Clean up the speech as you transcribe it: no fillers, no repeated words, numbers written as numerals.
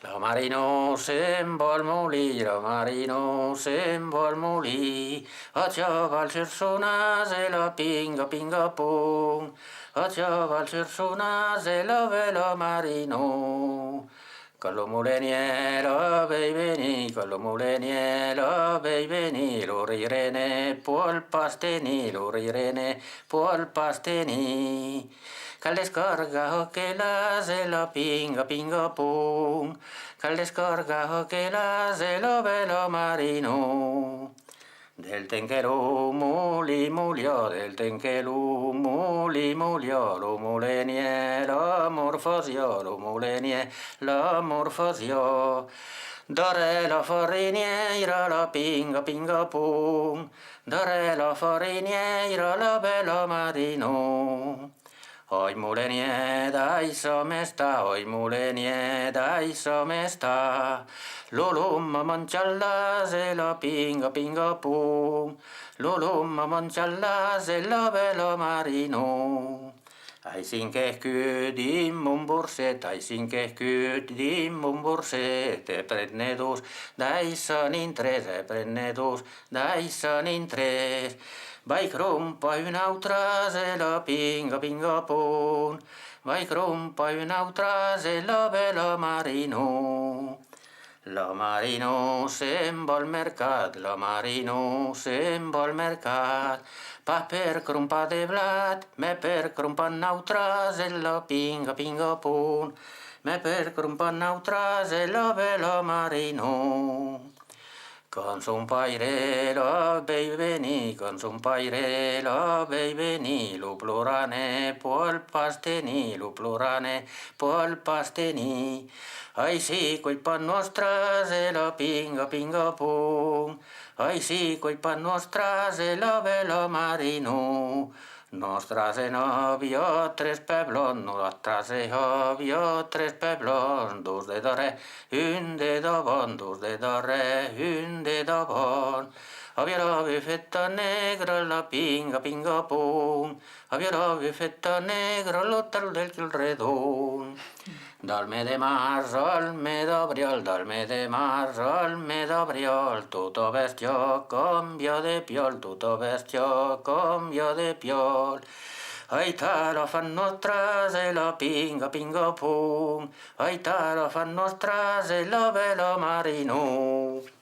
La marino se'n vol molí, la marino se'n vol molí, a xaval xersones e la pinga pinga pong, a xaval xersones e la vela marino. Con lo muleniero vei veni, con lo muleniero vei veni, lo rirene può il pasteni, lo rirene può il pasteni. Calle scorga che la se la pinga pinga pong, calle scorga che la se lo velo marino. Del tenchero muli mulio, del tenchero muli mulio, lo mulenie lo morfosio, lo mulenie lo morfosio. Dore la foriniera la pinga pinga pong, dore la foriniera la bello marino. Oi mulenie dai somesta, oi mulenie dai somesta. Lulumma mancialla se la pinga pinga pum. Lulumma mancialla se la velo marino. Ai sinke kyd mun burset, ai sinke kyd mun burset, prenne dos, dai son in tres, prenne dos, dai son in tres. Vai crompa un'altra se la pinga pinga pon, vai crompa un'altra se la vela marino. La marino se'n va al mercat, la marino se'n va al mercat, pa per crompa de blat, me per crompa un'altra se la pinga pinga pon, me per crompa un'altra se la vela marino. Con son paire la vei veni, con son paire la vei veni, lo plorane può il pasteni, lo plorane può il pasteni. Ai sì, quei pan nostra se la pinga pinga pong, ai sì, quei pan nostra se la vela marino. Nostra se novio tres peblon, nostra se novio tres peblon, dos de dore, un de davant, dos de dore, un de davant. Avia fetta negra la pinga pinga pong, avia fetta negra l'hotel del redon. Dal me de marzo al me d'abril, dal me de marzo al me d'abril, tutto vestio cambia de piol, tutto vestio cambia de piol. Ai la fan nostra se la pinga pinga pong, ai la fan nostra se la vela marino.